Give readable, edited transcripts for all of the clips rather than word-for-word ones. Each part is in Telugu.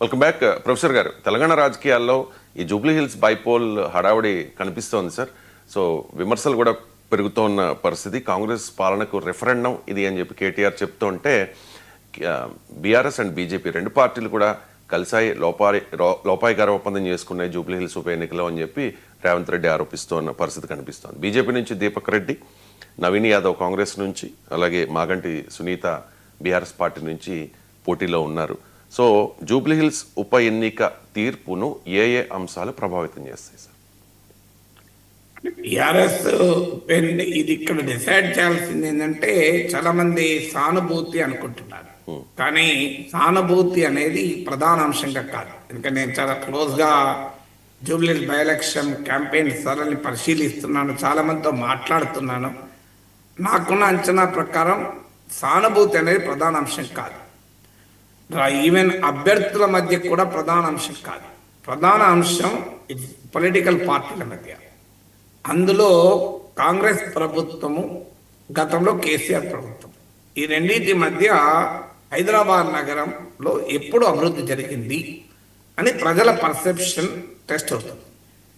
వెల్కమ్ బ్యాక్ ప్రొఫెసర్ గారు. తెలంగాణ రాజకీయాల్లో ఈ జూబ్లీ హిల్స్ బైపోల్ హడావుడి కనిపిస్తోంది సార్. సో విమర్శలు కూడా పెరుగుతోన్న పరిస్థితి. కాంగ్రెస్ పాలనకు రెఫరెండం ఇది అని చెప్పి కేటీఆర్ చెప్తుంటే బీఆర్ఎస్ అండ్ బీజేపీ రెండు పార్టీలు కూడా కలిసాయి లోపాయికార ఒప్పందం చేసుకున్నాయి జూబ్లీ హిల్స్ ఉప ఎన్నికలో అని చెప్పి రేవంత్ రెడ్డి ఆరోపిస్తున్న పరిస్థితి కనిపిస్తోంది. బీజేపీ నుంచి దీపక్ రెడ్డి, నవీన్ యాదవ్ కాంగ్రెస్ నుంచి, అలాగే మాగంటి సునీత బీఆర్ఎస్ పార్టీ నుంచి పోటీలో ఉన్నారు. సో జూబ్లీ హిల్స్ ఉప ఎన్నిక తీర్పును ఏ అంశాలు ప్రభావితం చేస్తాయి సార్? టిఆర్ఎస్ ఇది ఇక్కడ డిసైడ్ చేయాల్సింది ఏంటంటే చాలా మంది సానుభూతి అనుకుంటున్నారు, కానీ సానుభూతి అనేది ప్రధాన అంశంగా కాదు. ఎందుకంటే నేను చాలా క్లోజ్గా Jubilee hills by election campaign సరళి పరిశీలిస్తున్నాను, చాలా మందితో మాట్లాడుతున్నాను. నాకున్న అంచనా ప్రకారం సానుభూతి అనేది ప్రధాన అంశం కాదు. ఈవెన్ అభ్యర్థుల మధ్య కూడా ప్రధాన అంశం కాదు. ప్రధాన అంశం పొలిటికల్ పార్టీల మధ్య. అందులో కాంగ్రెస్ ప్రభుత్వము, గతంలో కేసీఆర్ ప్రభుత్వం, ఈ రెండింటి మధ్య హైదరాబాద్ నగరంలో ఎప్పుడు అభివృద్ధి జరిగింది అని ప్రజల పర్సెప్షన్ టెస్ట్ అవుతుంది.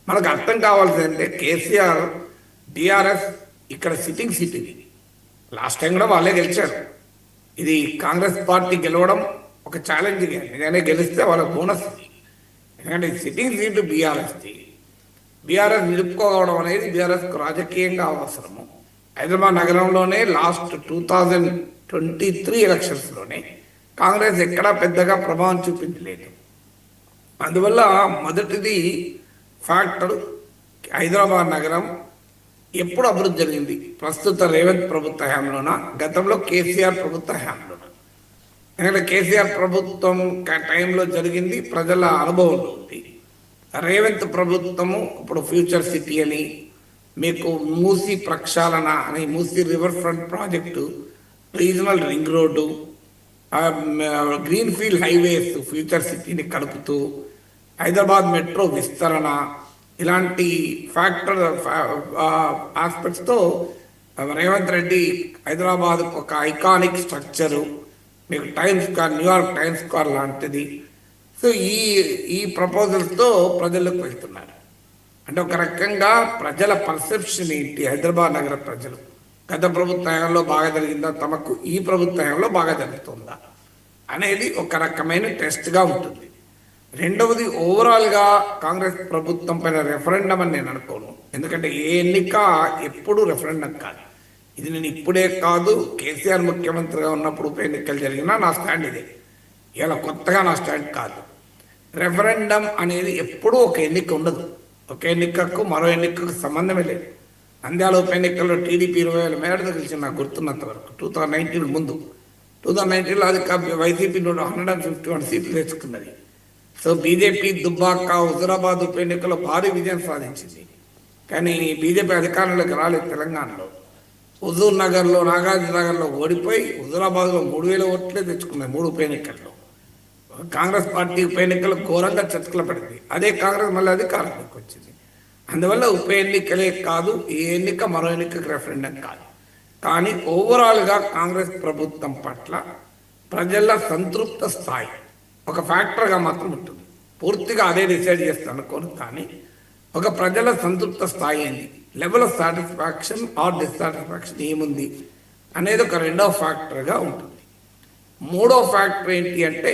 మనకు అర్థం కావాల్సిందంటే కేసీఆర్ టీఆర్ఎస్ ఇక్కడ సిట్టింగ్ సీట్, ఇది లాస్ట్ టైం కూడా వాళ్ళే గెలిచారు. ఇది కాంగ్రెస్ పార్టీ గెలవడం ఒక ఛాలెంజ్. ఏదైనా గెలిస్తే వాళ్ళ బోనస్. ఎందుకంటే సిట్టింగ్ సీటు బీఆర్ఎస్ది. బీఆర్ఎస్ నిలుపుకోవడం అనేది బీఆర్ఎస్కు రాజకీయంగా అవసరము. హైదరాబాద్ నగరంలోనే లాస్ట్ 2023 ఎలక్షన్స్లోనే కాంగ్రెస్ ఎక్కడా పెద్దగా ప్రభావం చూపించలేదు. అందువల్ల మొదటిది ఫ్యాక్టర్ హైదరాబాద్ నగరం ఎప్పుడు అభివృద్ధి జరిగింది, ప్రస్తుత రేవంత్ ప్రభుత్వ హయాంలోనా, గతంలో కేసీఆర్ ప్రభుత్వ హయాంలోనా? ఎందుకంటే కేసీఆర్ ప్రభుత్వం టైంలో జరిగింది, ప్రజల అనుభవంలో ఉంది. రేవంత్ ప్రభుత్వము ఇప్పుడు ఫ్యూచర్ సిటీ అని, మీకు మూసీ ప్రక్షాళన అని, Musi river front project, regional ring road, green field highways future సిటీని కలుపుతూ, హైదరాబాద్ మెట్రో విస్తరణ, ఇలాంటి ఫ్యాక్టర్ ఆస్పెక్ట్స్తో రేవంత్ రెడ్డి హైదరాబాద్ ఒక ఐకానిక్ స్ట్రక్చరు, మీకు times square, New York times square లాంటిది. సో ఈ ప్రపోజల్స్తో ప్రజల్లోకి వెళ్తున్నారు. అంటే ఒక రకంగా ప్రజల పర్సెప్షన్ ఏంటి, హైదరాబాద్ నగర ప్రజలు గత ప్రభుత్వంలో బాగా జరిగిందా, తమకు ఈ ప్రభుత్వంలో బాగా జరుగుతుందా అనేది ఒక రకమైన టెస్ట్గా ఉంటుంది. రెండవది, ఓవరాల్గా కాంగ్రెస్ ప్రభుత్వం పైన రెఫరెండం అని నేను అనుకోను. ఎందుకంటే ఏ ఎన్నిక ఎప్పుడు రెఫరెండం కాదు. ఇది నేను ఇప్పుడే కాదు, కేసీఆర్ ముఖ్యమంత్రిగా ఉన్నప్పుడు ఉప ఎన్నికలు జరిగినా నా స్టాండ్ ఇదే. ఇలా కొత్తగా నా స్టాండ్ కాదు. రెఫరెండం అనేది ఎప్పుడూ ఒక ఎన్నిక ఉండదు. ఒక ఎన్నికకు మరో ఎన్నికకు సంబంధమే లేదు. నంద్యాల ఉప ఎన్నికల్లో టీడీపీ 20,000 మేరకు గెలిచింది నాకు గుర్తున్నంత వరకు. 2019 ముందు, 2019లో అది వైసీపీ 151 సీట్లు తెచ్చుకున్నది. సో బీజేపీ దుబ్బాక, హుజురాబాద్ ఉప ఎన్నికల్లో భారీ విజయం సాధించింది. కానీ బీజేపీ అధికారంలోకి రాలేదు. తెలంగాణలో హుజూర్ నగర్లో, నాగార్జున నగర్లో ఓడిపోయి హుజురాబాద్లో 3,000 ఓట్లే తెచ్చుకున్నాయి 3 ఉప ఎన్నికల్లో. కాంగ్రెస్ పార్టీ ఉప ఎన్నికలు ఘోరంగా చర్చలు పడింది. అదే కాంగ్రెస్ మళ్ళీ అధికారంలోకి వచ్చింది. అందువల్ల ఉప ఎన్నికలే కాదు, ఏ ఎన్నిక మరో ఎన్నికకు రెఫరెండం కాదు. కానీ ఓవరాల్గా కాంగ్రెస్ ప్రభుత్వం పట్ల ప్రజల సంతృప్త స్థాయి ఒక ఫ్యాక్టర్గా మాత్రం ఉంటుంది. పూర్తిగా అదే డిసైడ్ చేస్తాను అనుకోను, కానీ ఒక ప్రజల సంతృప్త స్థాయి ఏంది, level of satisfaction or dissatisfaction ఏముంది అనేది ఒక రెండవ ఫ్యాక్టర్గా ఉంటుంది. మూడో ఫ్యాక్టర్ ఏంటి అంటే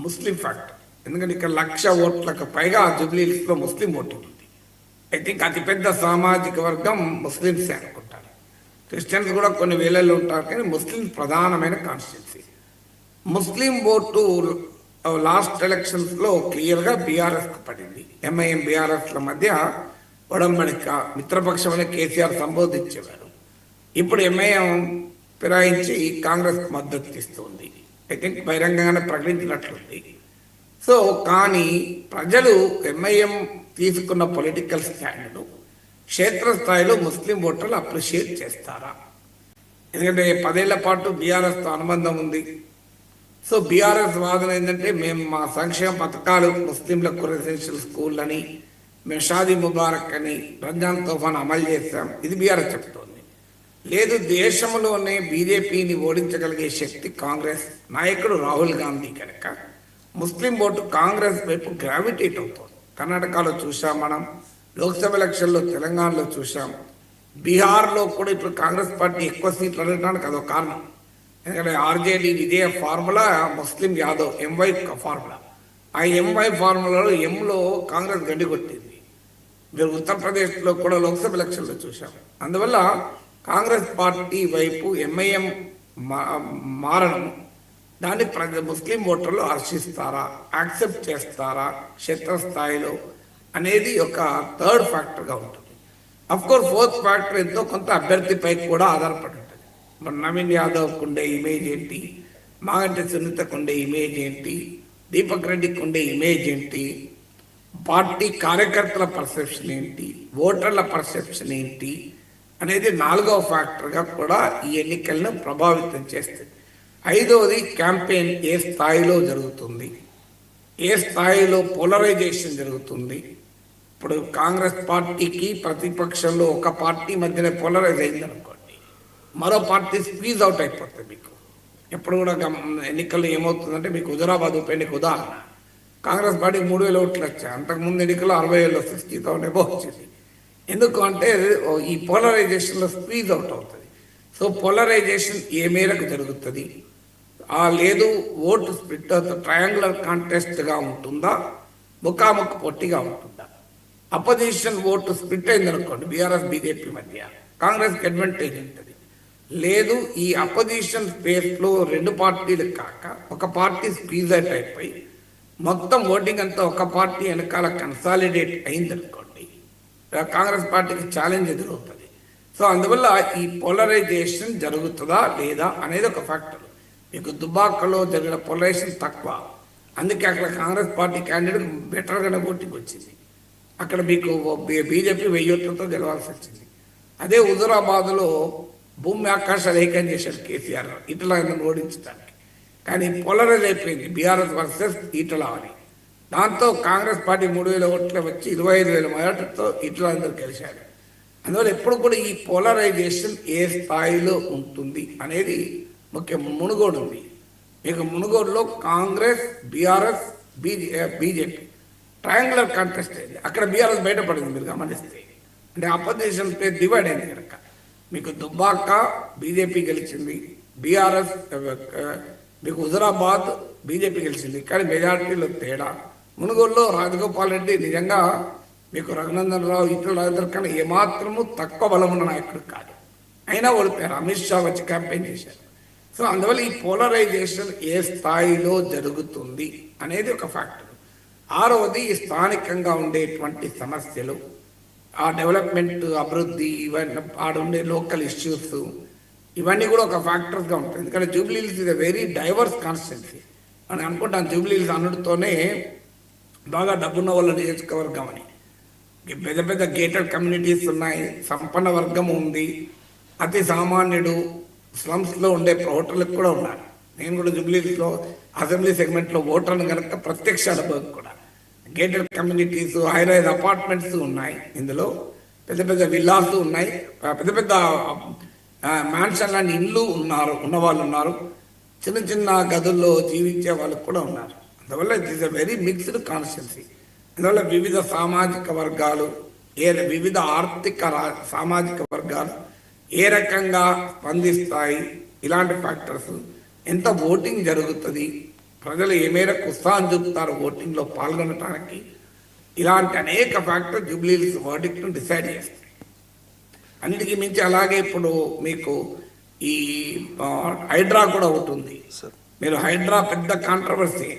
ముస్లిం ఫ్యాక్టర్. ఎందుకంటే ఇక్కడ 1,00,000 ఓట్లకు పైగా జూబ్లీ హిల్స్లో ముస్లిం ఓటింగ్ ఉంది. ఐ థింక్ అతిపెద్ద సామాజిక వర్గం ముస్లిమ్సే అనుకుంటారు. క్రిస్టియన్స్ కూడా కొన్ని వేలల్లో ఉంటారు, కానీ ముస్లిమ్స్ ప్రధానమైన కాన్స్టిట్యున్సీ. ముస్లిం ఓటు లాస్ట్ ఎలక్షన్స్లో క్లియర్గా బీఆర్ఎస్కు పడింది. ఎంఐఎం బీఆర్ఎస్ల మధ్య ఒడంబడిక, మిత్రపక్షమని కేసీఆర్ సంబోధించేవారు. ఇప్పుడు ఎంఐఎం ఫిరాయించి కాంగ్రెస్ మద్దతు ఇస్తుంది. ఐ థింక్ బహిరంగంగానే ప్రకటించినట్లుంది. సో కానీ ప్రజలు ఎంఐఎం తీసుకున్న పొలిటికల్ స్టాండ్ను క్షేత్రస్థాయిలో ముస్లిం ఓటర్లు అప్రిషియేట్ చేస్తారా? ఎందుకంటే 10 ఏళ్ల పాటు బీఆర్ఎస్తో అనుబంధం ఉంది. సో బీఆర్ఎస్ వాదన ఏంటంటే, మేము మా సంక్షేమ పథకాలు ముస్లింలకు రెసిడెన్షియల్ స్కూల్ అని, మేము షాదీ ముబారక్ అని, రంజాన్ తోఫాను అమలు చేస్తాం, ఇది బీఆర్ఎస్ చెప్తోంది. లేదు, దేశంలోనే బీజేపీని ఓడించగలిగే శక్తి కాంగ్రెస్ నాయకుడు రాహుల్ గాంధీ కనుక ముస్లిం ఓటు కాంగ్రెస్ వైపు గ్రావిటేట్ అవుతుంది. కర్ణాటకలో చూసాం, మనం లోక్సభ ఎలక్షన్లో తెలంగాణలో చూసాం, బీహార్లో కూడా ఇప్పుడు కాంగ్రెస్ పార్టీ ఎక్కువ సీట్లు అడగడానికి అదొక కారణం. ఎందుకంటే RJD Vijaya formula Muslim Yadav MY formula. ఆ ఎంవై ఫార్ములాలో ఎంలో కాంగ్రెస్ గడ్డి కొట్టింది. మీరు ఉత్తరప్రదేశ్లో కూడా లోక్సభ ఎలక్షన్లో చూసాం. అందువల్ల కాంగ్రెస్ పార్టీ వైపు ఎంఐఎం మారడం, దాన్ని ముస్లిం ఓటర్లు హర్షిస్తారా, యాక్సెప్ట్ చేస్తారా క్షేత్రస్థాయిలో అనేది ఒక థర్డ్ ఫ్యాక్టర్గా ఉంటుంది. కోర్స్ ఫోర్త్ ఫ్యాక్టర్ ఎంతో కొంత అభ్యర్థిపై కూడా ఆధారపడి ఉంటుంది. మరి నవీన్ యాదవ్కు ఉండే ఇమేజ్ ఏంటి, మాగంటి సునీతకు ఉండే ఇమేజ్ ఏంటి, దీపక్ రెడ్డికి ఉండే ఇమేజ్ ఏంటి, పార్టీ కార్యకర్తల పర్సెప్షన్ ఏంటి, ఓటర్ల పర్సెప్షన్ ఏంటి అనేది నాలుగవ ఫ్యాక్టర్గా కూడా ఈ ఎన్నికలను ప్రభావితం చేస్తుంది. ఐదవది క్యాంపెయిన్ ఏ స్థాయిలో జరుగుతుంది, ఏ స్థాయిలో పోలరైజేషన్ జరుగుతుంది. ఇప్పుడు కాంగ్రెస్ పార్టీకి ప్రతిపక్షంలో ఒక పార్టీ మధ్యనే పోలరైజ్ అయింది అనుకోండి, మరో పార్టీ స్క్వీజ్ అవుట్ అయిపోతుంది. మీకు ఎప్పుడు కూడా ఎన్నికల్లో ఏమవుతుందంటే, మీకు హుజరాబాద్ ఉప ఎన్నిక ఉదాహరణ, కాంగ్రెస్ పార్టీకి 3,000 ఓట్లు వచ్చాయి. అంతకుముందు ఎన్నికల్లో 60,000 60,000 ఎబో వచ్చింది. ఎందుకు అంటే ఈ పోలరైజేషన్లో స్క్వీజ్ అవుట్ అవుతుంది. సో పోలరైజేషన్ ఏ మేరకు జరుగుతుంది, లేదు ఓటు స్ప్లిట్ ట్రయాంగులర్ కాంటెస్ట్గా ఉంటుందా, ముఖాముఖి పోటీగా ఉంటుందా. అపోజిషన్ ఓటు స్ప్లిట్ అయింది అనుకోండి, బీఆర్ఎస్ బీజేపీ మధ్య, కాంగ్రెస్కి అడ్వాంటేజ్ ఉంటుంది. లేదు ఈ అపోజిషన్ స్పేస్లో రెండు పార్టీలు కాక ఒక పార్టీ స్క్వీజ్ అవుట్ అయిపోయి మొత్తం ఓటింగ్ అంతా ఒక పార్టీ వెనకాల కన్సాలిడేట్ అయింది అనుకోండి, కాంగ్రెస్ పార్టీకి ఛాలెంజ్ ఎదురవుతుంది. సో అందువల్ల ఈ పోలరైజేషన్ జరుగుతుందా లేదా అనేది ఒక ఫ్యాక్టర్. మీకు దుబాకలో జరిగిన పోలరైజేషన్ తక్కువ, అందుకే అక్కడ కాంగ్రెస్ పార్టీ క్యాండిడేట్ బెటర్గానే ఓటింగ్ వచ్చింది. అక్కడ మీకు బీజేపీ 1000 ఓట్లతో గెలవాల్సి వచ్చింది. అదే హుజురాబాద్లో భూమి ఆకాశాలు ఏకం చేశారు కేసీఆర్ ఇట్లా ఓడించడానికి. కానీ పోలరైజ్ అయిపోయింది బీఆర్ఎస్ వర్సెస్ ఈటల అని. దాంతో కాంగ్రెస్ పార్టీ 3,000 ఓట్లు వచ్చి 25,000 ఓట్లతో ఈటల అందరూ గెలిచారు. అందువల్ల ఎప్పుడు కూడా ఈ పోలరైజేషన్ ఏ స్థాయిలో ఉంటుంది అనేది ముఖ్యం. మునుగోడు ఉంది, మీకు మునుగోడులో Congress BRS BJP triangular contest అయింది. అక్కడ బీఆర్ఎస్ బయటపడింది మీరు గమనిస్తే. అంటే అపోజిషన్ పేరు డివైడ్ అయింది కనుక మీకు దుబ్బాక బీజేపీ గెలిచింది, బీఆర్ఎస్ మీకు హుజురాబాద్ బీజేపీ గెలిచింది. కానీ మెజార్టీలో తేడా. మునుగోడులో రాజగోపాల్ రెడ్డి నిజంగా మీకు రఘునందన్ రావు ఇతరుల కన్నా ఏమాత్రము తక్కువ బలం ఉన్న నాయకుడు కాదు, అయినా ఓడిపోయారు. అమిత్ షా వచ్చి క్యాంపెయిన్ చేశారు. సో అందువల్ల ఈ పోలరైజేషన్ ఏ స్థాయిలో జరుగుతుంది అనేది ఒక ఫ్యాక్టర్. ఆరవది స్థానికంగా ఉండేటువంటి సమస్యలు, ఆ డెవలప్మెంట్ అభివృద్ధి, ఇవన్నీ ఆడుండే లోకల్ ఇష్యూస్, ఇవన్నీ కూడా ఒక ఫ్యాక్టర్స్గా ఉంటాయి. ఎందుకంటే Jubilee hills is a very divorce constituency అని అనుకుంటాను. జూబ్లీ హిల్స్ అన్నిటితోనే బాగా డబ్బున్న వాళ్ళ నియోజకవర్గం అని. పెద్ద పెద్ద గేటెడ్ కమ్యూనిటీస్ ఉన్నాయి, సంపన్న వర్గం ఉంది, అతి సామాన్యుడు స్లమ్స్లో ఉండే ఓటర్లకు కూడా ఉన్నారు. నేను కూడా జూబ్లీ హిల్స్లో అసెంబ్లీ సెగ్మెంట్లో ఓటర్ను కనుక ప్రత్యక్ష అనుభవం కూడా. గేటెడ్ కమ్యూనిటీస్, హైరైజ్ అపార్ట్మెంట్స్ ఉన్నాయి, ఇందులో పెద్ద పెద్ద విల్లాస్ ఉన్నాయి, పెద్ద పెద్ద మ్యాన్షన్ లాంటి ఇల్లు ఉన్నవాళ్ళు ఉన్నారు, చిన్న చిన్న గదుల్లో జీవించే వాళ్ళు కూడా ఉన్నారు. అందువల్ల it is a very mixed constituency. అందువల్ల వివిధ సామాజిక వర్గాలు, వివిధ ఆర్థిక సామాజిక వర్గాలు ఏ రకంగా స్పందిస్తాయి, ఇలాంటి ఫ్యాక్టర్స్, ఎంత ఓటింగ్ జరుగుతుంది, ప్రజలు ఏ మేరకు ఉత్సాహం చూపుతారు ఓటింగ్లో పాల్గొనడానికి, ఇలాంటి అనేక ఫ్యాక్టర్స్ జూబ్లీ హిల్స్ వర్డిక్ట్ను డిసైడ్ చేస్తాయి. అన్నిటికీ మించి అలాగే ఇప్పుడు మీకు ఈ హైడ్రా కూడా ఉంటుంది. మీరు హైడ్రా పెద్ద కాంట్రవర్సీ.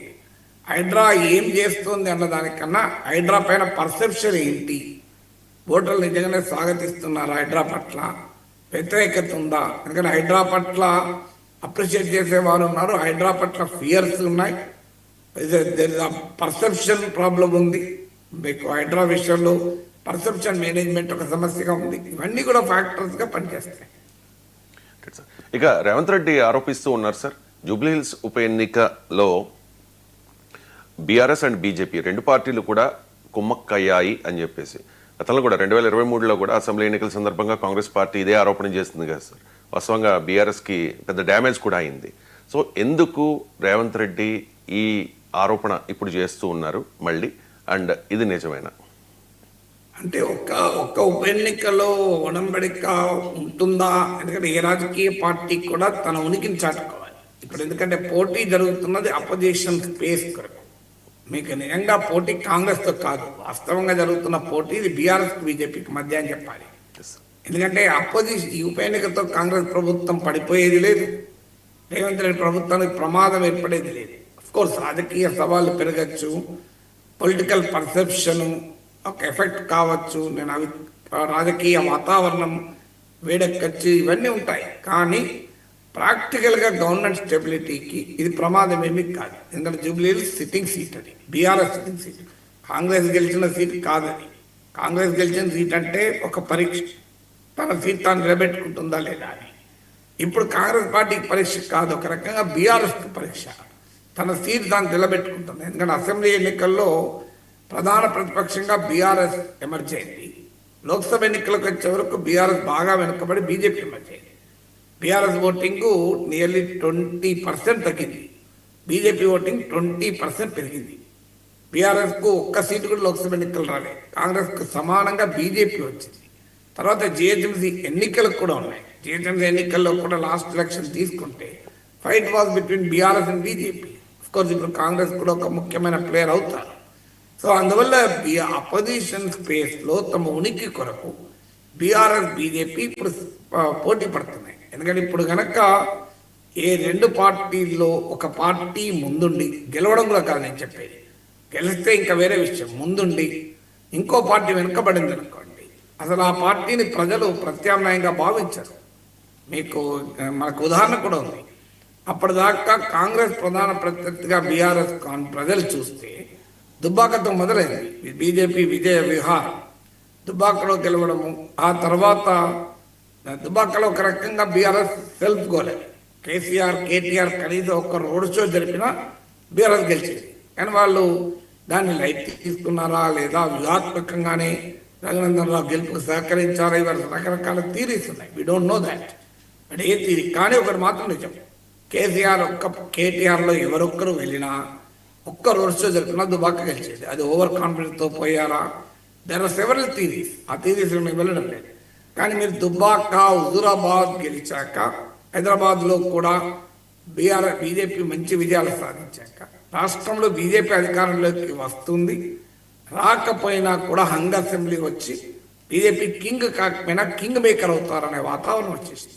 హైడ్రా ఏం చేస్తుంది అన్న దానికన్నా హైడ్రా పైన పర్సెప్షన్ ఏంటి, ఓటర్లు నిజంగానే స్వాగతిస్తున్నారు, హైడ్రా పట్ల వ్యతిరేకత ఉందా. ఎందుకంటే హైడ్రా పట్ల అప్రిషియేట్ చేసేవారు ఉన్నారు, హైడ్రా పట్ల ఫియర్స్ ఉన్నాయి, పర్సెప్షన్ ప్రాబ్లం ఉంది. మీకు హైడ్రా విషయంలో పర్సెప్షన్ మేనేజ్మెంట్ ఒక సమస్యగా ఉంది. ఇవన్నీ కూడా ఫ్యాక్టర్స్గా పనిచేస్తాయి. ఇక రేవంత్ రెడ్డి ఆరోపిస్తూ ఉన్నారు సార్, జూబ్లీ హిల్స్ ఉప ఎన్నికలో బీఆర్ఎస్ అండ్ బీజేపీ రెండు పార్టీలు కూడా కుమ్మక్కయ్యాయి అని చెప్పేసి. గతంలో కూడా 2023లో కూడా అసెంబ్లీ ఎన్నికల సందర్భంగా కాంగ్రెస్ పార్టీ ఇదే ఆరోపణ చేస్తుంది కదా సార్. వాస్తవంగా బీఆర్ఎస్కి పెద్ద డ్యామేజ్ కూడా అయింది. సో ఎందుకు రేవంత్ రెడ్డి ఈ ఆరోపణ ఇప్పుడు చేస్తూ ఉన్నారు మళ్ళీ, అండ్ ఇది నిజమేనా? అంటే ఒక్క ఉప ఎన్నికలో ఒడంబడిక ఉంటుందా? ఎందుకంటే ఏ రాజకీయ పార్టీ కూడా తన ఉనికిని చాటుకోవాలి ఇప్పుడు. ఎందుకంటే పోటీ జరుగుతున్నది అపోజిషన్ స్పేస్ కొరకు. మీకు నిజంగా పోటీ కాంగ్రెస్తో కాదు, వాస్తవంగా జరుగుతున్న పోటీ ఇది బీఆర్ఎస్ బీజేపీకి మధ్య అని చెప్పాలి. ఎందుకంటే అపోజిషన్ ఈ ఉప ఎన్నికతో కాంగ్రెస్ ప్రభుత్వం పడిపోయేది లేదు, రేవంత్ రెడ్డి ప్రభుత్వానికి ప్రమాదం ఏర్పడేది లేదు. కోర్స్ రాజకీయ సవాళ్ళు పెరగచ్చు, పొలిటికల్ పర్సెప్షన్ ఒక ఎఫెక్ట్ కావచ్చు, నేను అవి రాజకీయ వాతావరణం వేడెక్కచ్చు, ఇవన్నీ ఉంటాయి. కానీ ప్రాక్టికల్గా గవర్నమెంట్ స్టెబిలిటీకి ఇది ప్రమాదం ఏమీ కాదు. ఎందుకంటే జూబ్లీ సిట్టింగ్ సీట్, అది బీఆర్ఎస్ సిట్టింగ్ సీట్, కాంగ్రెస్ గెలిచిన సీట్ కాదని. కాంగ్రెస్ గెలిచిన సీట్ అంటే ఒక పరీక్ష, తన సీట్ తాను నిలబెట్టుకుంటుందా లేదా అని. ఇప్పుడు కాంగ్రెస్ పార్టీకి పరీక్ష కాదు, ఒక రకంగా బీఆర్ఎస్కి పరీక్ష, తన సీట్ తాను నిలబెట్టుకుంటుంది. ఎందుకంటే అసెంబ్లీ ఎన్నికల్లో ప్రధాన ప్రతిపక్షంగా బీఆర్ఎస్ ఎమర్జ్ అయింది, లోక్సభ ఎన్నికలకు వచ్చే వరకు బీఆర్ఎస్ బాగా వెనుకబడి బీజేపీ ఎమర్జ్ అయింది. బీఆర్ఎస్ ఓటింగ్ నియర్లీ 20% తగ్గింది, బీజేపీ ఓటింగ్ 20% పెరిగింది. బీఆర్ఎస్కు ఒక్క సీటు కూడా లోక్సభ ఎన్నికలు రాలేదు, కాంగ్రెస్కు సమానంగా బీజేపీ వచ్చింది. తర్వాత జిహెచ్ఎంసీ ఎన్నికలకు కూడా ఉన్నాయి. జిహెచ్ఎంసీ ఎన్నికల్లో కూడా లాస్ట్ ఎలక్షన్ తీసుకుంటే fight was between BRS and BJP. Course ఇప్పుడు కాంగ్రెస్ కూడా ఒక ముఖ్యమైన ప్లేయర్ అవుతారు. సో అందువల్ల అపోజిషన్ స్పేస్లో తమ ఉనికి కొరకు బీఆర్ఎస్ బీజేపీ ఇప్పుడు పోటీ పడుతున్నాయి. ఎందుకంటే ఇప్పుడు కనుక ఏ రెండు పార్టీల్లో ఒక పార్టీ ముందుండి గెలవడం కూడా కాదు నేను చెప్పేది, గెలిస్తే ఇంకా వేరే విషయం, ముందుండి ఇంకో పార్టీ వెనుకబడింది అనుకోండి, అసలు ఆ పార్టీని ప్రజలు ప్రత్యామ్నాయంగా భావించరు. మీకు మనకు ఉదాహరణ కూడా ఉంది. అప్పటిదాకా కాంగ్రెస్ ప్రధాన ప్రత్యర్థిగా బీఆర్ఎస్ ప్రజలు చూస్తే దుబ్బాకతో మొదలైంది బీజేపీ విజయ విహారం, దుబ్బాకలో గెలవడము. ఆ తర్వాత దుబ్బాకలో ఒక రకంగా బీఆర్ఎస్ సెల్ఫ్ గోలే, కేటీఆర్ కనీసం ఒక రోడ్ షో జరిపినా బీఆర్ఎస్ గెలిచేది. కానీ వాళ్ళు దాన్ని లైట్ తీసుకున్నారా లేదా వ్యూహాత్మకంగానే రఘునందన్ రావు గెలుపుకు సహకరించారా, ఇవాళ రకరకాల థీరీస్ ఉన్నాయి, వీ డోంట్ నో దాట్. అంటే ఏ థీరీ కానీ ఒకటి మాత్రం నిజం, కేటీఆర్లో ఎవరొక్కరు వెళ్ళినా ఒక్క రోడ్ షో జరిపినా దుబాక గెలిచేది. అది ఓవర్ కాన్ఫిడెన్స్తో పోయారా, దెర్ ఆర్ సెవరల్ థీరీస్, ఆ థీరీస్ మేము వెళ్ళడం లేదు. కానీ మీరు దుబ్బాక హుజూరాబాద్ గెలిచాక హైదరాబాద్లో కూడా బీజేపీ మంచి విజయాలు సాధించాక రాష్ట్రంలో బీజేపీ అధికారంలోకి వస్తుంది, రాకపోయినా కూడా హంగ్ అసెంబ్లీ వచ్చి బీజేపీ కింగ్ కాకపోయినా కింగ్ మేకర్ అవుతారనే వాతావరణం వచ్చేసింది.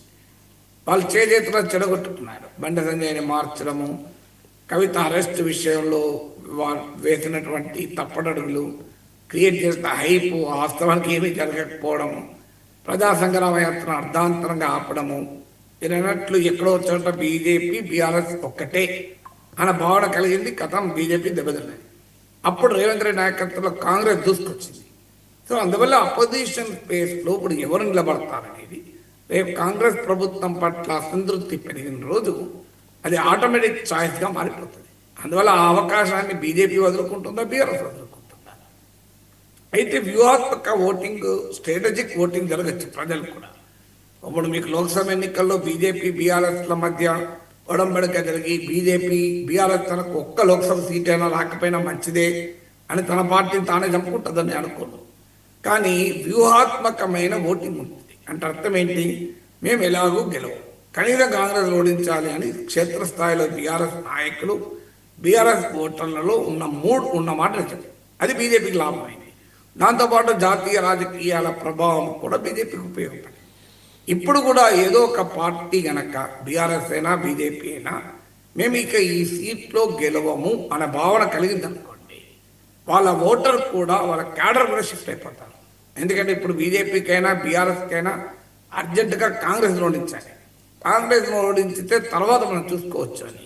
వాళ్ళు చేతుల్లో చెడగొట్టుకున్నారు. బండి సంజయ్ని మార్చడము, కవిత అరెస్ట్ విషయంలో వేసినటువంటి తప్పడడుగులు, క్రియేట్ చేసిన హైపు, వాస్తవానికి ఏమీ జరగకపోవడము, ప్రజా సంగ్రామ యాత్ర అర్ధాంతరంగా ఆపడము, దీనట్లు ఎక్కడో చోట బీజేపీ బీఆర్ఎస్ ఒక్కటే అన్న భావన కలిగింది. కథం బీజేపీ దెబ్బతిన్నది. అప్పుడు రేవంత్ రెడ్డి నాయకత్వంలో కాంగ్రెస్ దూసుకొచ్చింది. సో అందువల్ల అపోజిషన్ స్పేస్లో ఇప్పుడు ఎవరు నిలబడతారనేది రేపు కాంగ్రెస్ ప్రభుత్వం పట్ల అసంతృప్తి పెరిగిన రోజు అది ఆటోమేటిక్ చాయిస్గా మారిపోతుంది. అందువల్ల ఆ అవకాశాన్ని బీజేపీ వదులుకుంటుందా, బీఆర్ఎస్ వదులుకుంటుందా? అయితే వ్యూహాత్మక ఓటింగ్, స్ట్రాటజిక్ ఓటింగ్ జరగచ్చు ప్రజలు కూడా. ఇప్పుడు మీకు లోక్సభ ఎన్నికల్లో బీజేపీ బీఆర్ఎస్ల మధ్య ఒడంబడిక జరిగి బీఆర్ఎస్ తనకు ఒక్క లోక్సభ సీట్ అయినా రాకపోయినా మంచిదే అని తన పార్టీని తానే చంపుకుంటుందని అనుకోను. కానీ వ్యూహాత్మకమైన ఓటింగ్ ఉంటుంది. అంటే అర్థం ఏంటి, మేము ఎలాగూ గెలవు, కనీసం కాంగ్రెస్ ఓడించాలి అని క్షేత్రస్థాయిలో బీఆర్ఎస్ నాయకులు బీఆర్ఎస్ ఓటర్లలో ఉన్న మాట నిజం. అది బీజేపీకి లాభమైంది. దాంతోపాటు జాతీయ రాజకీయాల ప్రభావం కూడా బీజేపీకి ఉపయోగపడింది. ఇప్పుడు కూడా ఏదో ఒక పార్టీ గనక బీఆర్ఎస్ అయినా బీజేపీ అయినా మేము ఇక ఈ సీట్లో గెలవము అనే భావన కలిగింది అనుకోండి, వాళ్ళ ఓటర్ కూడా వాళ్ళ క్యాడర్ కూడా షిఫ్ట్ అయిపోతారు. ఎందుకంటే ఇప్పుడు బీజేపీకైనా బీఆర్ఎస్కైనా అర్జెంటుగా కాంగ్రెస్ను ఓడించాలి, కాంగ్రెస్ను ఓడించితే తర్వాత మనం చూసుకోవచ్చు అని,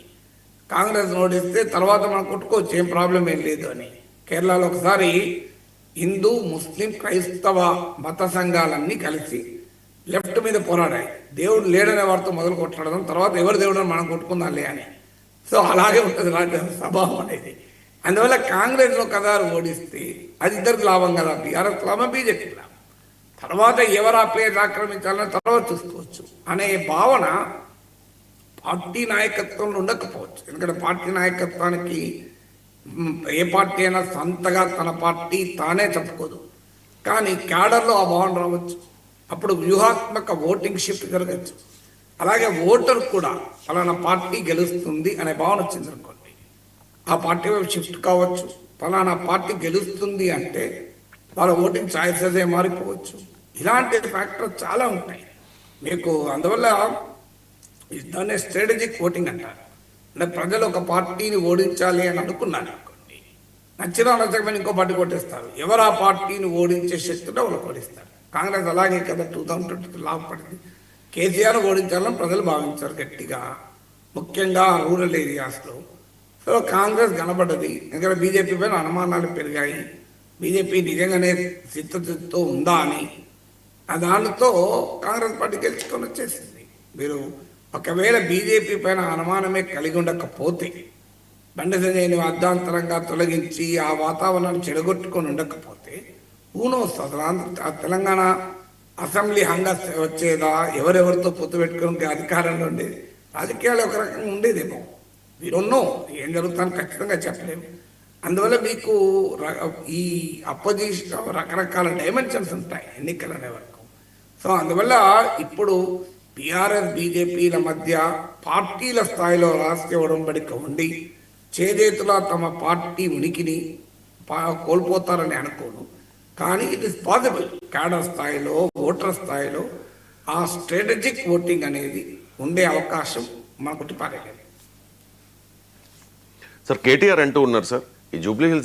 కాంగ్రెస్ను ఓడిస్తే తర్వాత మనం కొట్టుకోవచ్చు, ఏం ప్రాబ్లం ఏం లేదు అని. కేరళలో ఒకసారి హిందూ, ముస్లిం, క్రైస్తవ మత సంఘాలన్నీ కలిసి లెఫ్ట్ మీద పోరాడాయి. దేవుడు లేడనే వారితో మొదలు కొట్లాడదాం, తర్వాత ఎవరు దేవుడు మనం కొట్టుకుందాంలే అని. సో అలాగే ఉంటుంది రాజ్య స్వభావం అనేది. అందువల్ల కాంగ్రెస్లో కదారు ఓడిస్తే అది ఇద్దరికి లాభం కదా, బీఆర్ఎస్ లాభం, బీజేపీ లాభం. తర్వాత ఎవరు ఆ ప్లేస్ ఆక్రమించాలని తర్వాత చూసుకోవచ్చు అనే భావన పార్టీ నాయకత్వంలో ఉండకపోవచ్చు. ఎందుకంటే పార్టీ నాయకత్వానికి ఏ పార్టీ అయినా సొంతగా తన పార్టీ తానే చెప్పుకోదు, కానీ క్యాడర్లో ఆ భావన రావచ్చు. అప్పుడు వ్యూహాత్మక ఓటింగ్ షిఫ్ట్ జరగచ్చు. అలాగే ఓటర్ కూడా ఫలానా పార్టీ గెలుస్తుంది అనే భావన వచ్చింది అనుకోండి, ఆ పార్టీ వైపు షిఫ్ట్ కావచ్చు. ఫలానా పార్టీ గెలుస్తుంది అంటే వాళ్ళ ఓటింగ్ ఛాయిసెస్ మారిపోవచ్చు. ఇలాంటి ఫ్యాక్టర్ చాలా ఉంటాయి మీకు. అందువల్ల దాన్ని స్ట్రాటజిక్ ఓటింగ్ అంటారు. అంటే ప్రజలు ఒక పార్టీని ఓడించాలి అని అనుకున్నారు అనుకోండి, నచ్చినా నచ్చకపోయినా ఇంకో పార్టీ కొట్టేస్తారు. ఎవరు ఆ పార్టీని ఓడించే శక్తిలో వాళ్ళు ఓడిస్తారు. కాంగ్రెస్ అలాగే కదా 2022 లాభపడింది. కేసీఆర్ ఓడించాలని ప్రజలు భావించారు గట్టిగా, ముఖ్యంగా రూరల్ ఏరియాస్లో. సో కాంగ్రెస్ కనబడ్డది. ఎందుకంటే బీజేపీ పైన అనుమానాలు పెరిగాయి. బీజేపీ నిజంగానే చిత్తశుద్ధితో ఉందా అని దానితో కాంగ్రెస్ పార్టీ గెలుచుకొని వచ్చేసింది. మీరు ఒకవేళ బీజేపీ పైన అనుమానమే కలిగి ఉండకపోతే, బండి సంజయ్ని అర్ధాంతరంగా తొలగించి ఆ వాతావరణాన్ని చెడగొట్టుకొని ఉండకపోతే ఊనోస్ తెలంగాణ అసెంబ్లీ హంగా వచ్చేదా, ఎవరెవరితో పొత్తు పెట్టుకుని అధికారంలో ఉండేది, రాజకీయాలు ఒక రకంగా ఉండేదేమో. వీరున్నో ఏం జరుగుతుందని ఖచ్చితంగా చెప్పలేము. అందువల్ల మీకు ఈ అపోజిషన్ రకరకాల డైమెన్షన్స్ ఉంటాయి ఎన్నికలు అనే వరకు. సో అందువల్ల ఇప్పుడు టీఆర్ఎస్ బీజేపీల మధ్య పార్టీల స్థాయిలో రాష్ట్రీయ ఒడంబడిక ఉండి చేజేతులా తమ పార్టీ ఉనికిని కోల్పోతారని అనుకోను. కానీ ఇట్ ఇస్ పాసిబుల్ క్యాడర్ స్థాయిలో, ఓటర్ స్థాయిలో ఆ స్ట్రాటజిక్ ఓటింగ్ అనేది ఉండే అవకాశం మనకు పారేయలేదు. సార్ కేటీఆర్ అంటూ ఉన్నారు సార్, ఈ జూబ్లీ హిల్స్